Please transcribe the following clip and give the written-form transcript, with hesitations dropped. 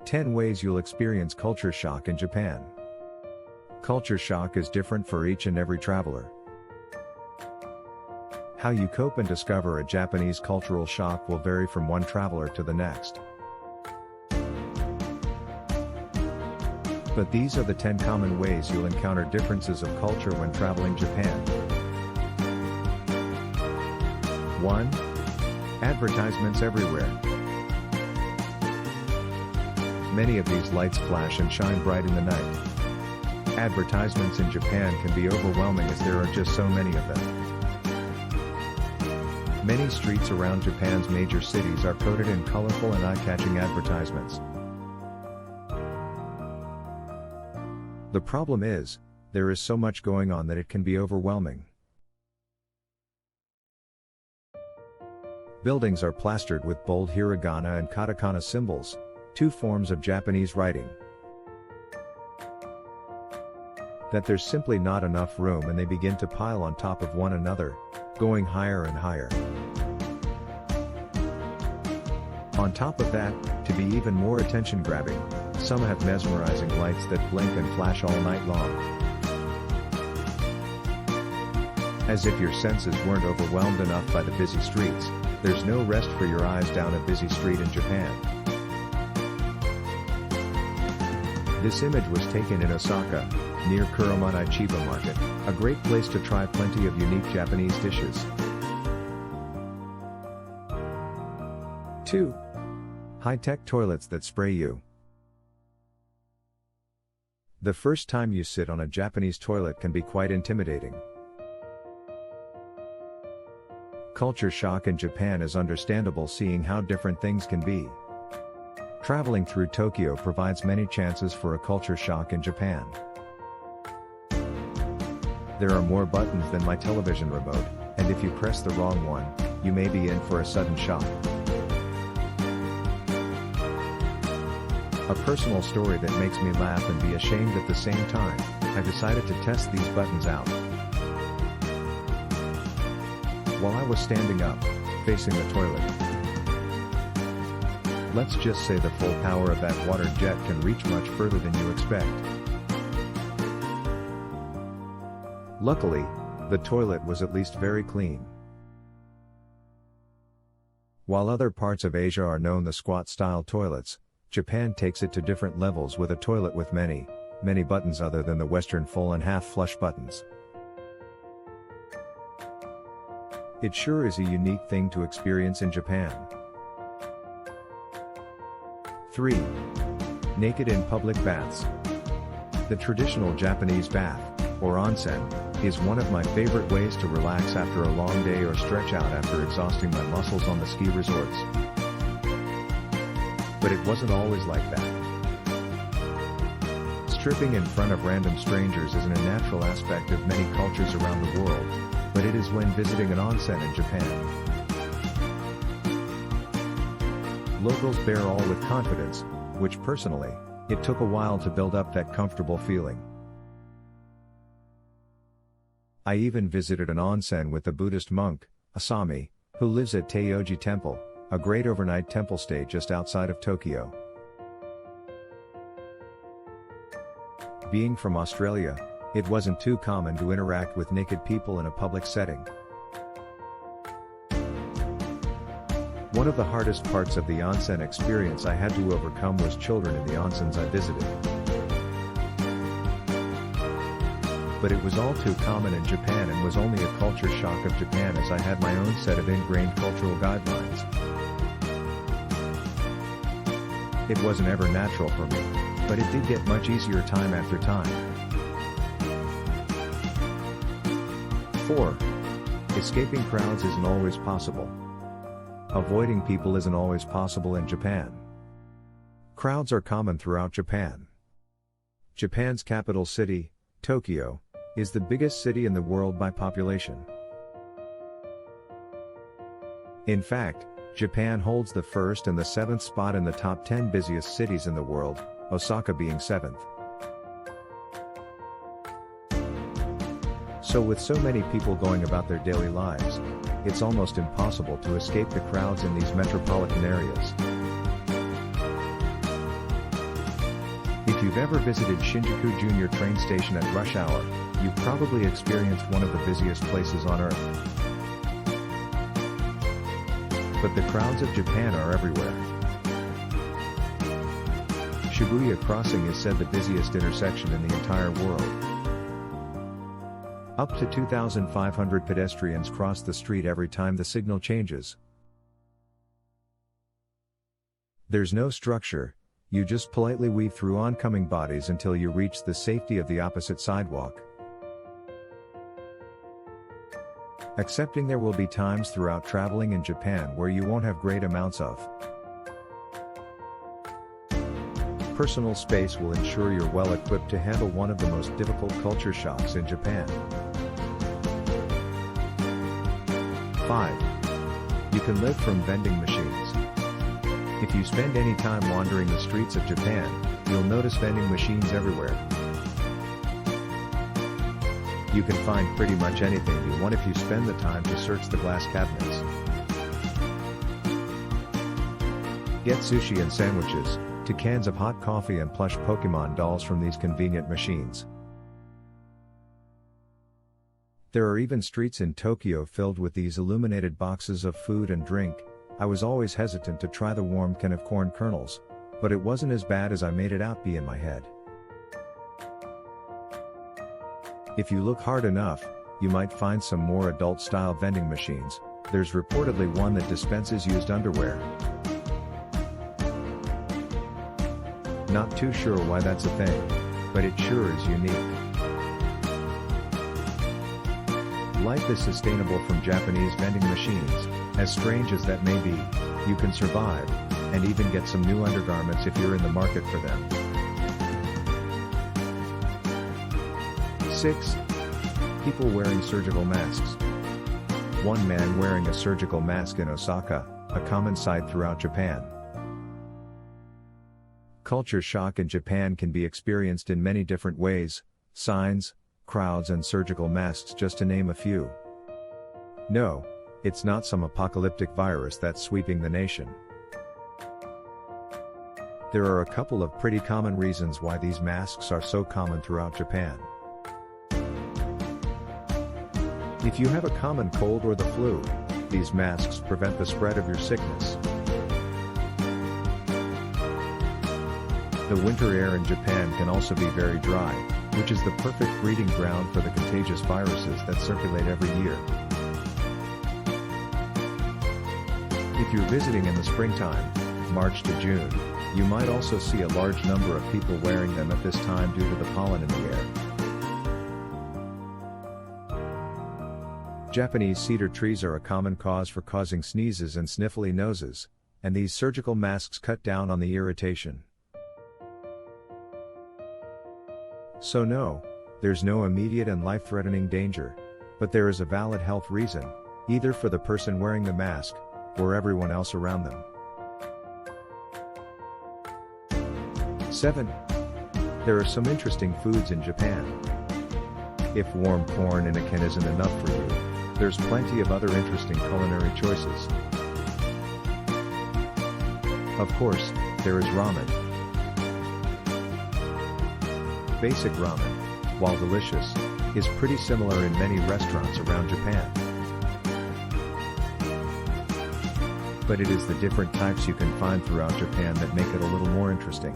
10 ways you'll experience culture shock in Japan. Culture shock is different for each and every traveler. How you cope and discover a Japanese cultural shock will vary from one traveler to the next. But these are the 10 common ways you'll encounter differences of culture when traveling Japan. 1. Advertisements everywhere. Many of these lights flash and shine bright in the night. Advertisements in Japan can be overwhelming as there are just so many of them. Many streets around Japan's major cities are coated in colorful and eye-catching advertisements. The problem is, there is so much going on that it can be overwhelming. Buildings are plastered with bold hiragana and katakana symbols, two forms of Japanese writing. That there's simply not enough room and they begin to pile on top of one another, going higher and higher. On top of that, to be even more attention-grabbing, some have mesmerizing lights that blink and flash all night long. As if your senses weren't overwhelmed enough by the busy streets, there's no rest for your eyes down a busy street in Japan. This image was taken in Osaka, near Kuromanai Chiba Market, a great place to try plenty of unique Japanese dishes. 2. High-tech toilets that spray you. The first time you sit on a Japanese toilet can be quite intimidating. Culture shock in Japan is understandable seeing how different things can be. Traveling through Tokyo provides many chances for a culture shock in Japan. There are more buttons than my television remote, and if you press the wrong one, you may be in for a sudden shock. A personal story that makes me laugh and be ashamed at the same time, I decided to test these buttons out. While I was standing up, facing the toilet. Let's just say the full power of that water jet can reach much further than you expect. Luckily, the toilet was at least very clean. While other parts of Asia are known the squat-style toilets, Japan takes it to different levels with a toilet with many buttons other than the Western full and half flush buttons. It sure is a unique thing to experience in Japan. 3. Naked in public baths. The traditional Japanese bath, or onsen, is one of my favorite ways to relax after a long day or stretch out after exhausting my muscles on the ski resorts. But it wasn't always like that. Stripping in front of random strangers is an unnatural aspect of many cultures around the world, but it is when visiting an onsen in Japan. Locals bear all with confidence, which personally, it took a while to build up that comfortable feeling. I even visited an onsen with the Buddhist monk, Asami, who lives at Teioji Temple, a great overnight temple stay just outside of Tokyo. Being from Australia, it wasn't too common to interact with naked people in a public setting. One of the hardest parts of the onsen experience I had to overcome was children in the onsens I visited. But it was all too common in Japan and was only a culture shock of Japan as I had my own set of ingrained cultural guidelines. It wasn't ever natural for me, but it did get much easier time after time. 4. Escaping crowds isn't always possible. Avoiding people isn't always possible in Japan. Crowds are common throughout Japan. Japan's capital city, Tokyo, is the biggest city in the world by population. In fact, Japan holds the first and the 7th spot in the top 10 busiest cities in the world, Osaka being 7th. So with so many people going about their daily lives, it's almost impossible to escape the crowds in these metropolitan areas. you've ever visited Shinjuku Junior train station at rush hour, you've probably experienced one of the busiest places on earth. But the crowds of Japan are everywhere. Shibuya Crossing is said the busiest intersection in the entire world. Up to 2,500 pedestrians cross the street every time the signal changes. There's no structure, you just politely weave through oncoming bodies until you reach the safety of the opposite sidewalk. Accepting there will be times throughout traveling in Japan where you won't have great amounts of personal space will ensure you're well equipped to handle one of the most difficult culture shocks in Japan. 5. You can live from vending machines. If you spend any time wandering the streets of Japan, you'll notice vending machines everywhere. You can find pretty much anything you want if you spend the time to search the glass cabinets. Get sushi and sandwiches, to cans of hot coffee and plush Pokemon dolls from these convenient machines. There are even streets in Tokyo filled with these illuminated boxes of food and drink. I was always hesitant to try the warm can of corn kernels, but it wasn't as bad as I made it out be in my head. If you look hard enough, you might find some more adult-style vending machines. There's reportedly one that dispenses used underwear. Not too sure why that's a thing, but it sure is unique. Life is sustainable from Japanese vending machines, as strange as that may be, you can survive, and even get some new undergarments if you're in the market for them. 6. People wearing surgical masks. One man wearing a surgical mask in Osaka, a common sight throughout Japan. Culture shock in Japan can be experienced in many different ways: signs, crowds and surgical masks, just to name a few. No, it's not some apocalyptic virus that's sweeping the nation. There are a couple of pretty common reasons why these masks are so common throughout Japan. If you have a common cold or the flu, these masks prevent the spread of your sickness. The winter air in Japan can also be very dry, which is the perfect breeding ground for the contagious viruses that circulate every year. If you're visiting in the springtime, March to June, you might also see a large number of people wearing them at this time due to the pollen in the air. Japanese cedar trees are a common cause for causing sneezes and sniffly noses, and these surgical masks cut down on the irritation. So no, there's no immediate and life-threatening danger, but there is a valid health reason, either for the person wearing the mask, or everyone else around them. 7. There are some interesting foods in Japan. If warm corn in a can isn't enough for you, there's plenty of other interesting culinary choices. Of course, there is ramen. Basic ramen, while delicious, is pretty similar in many restaurants around Japan. But it is the different types you can find throughout Japan that make it a little more interesting.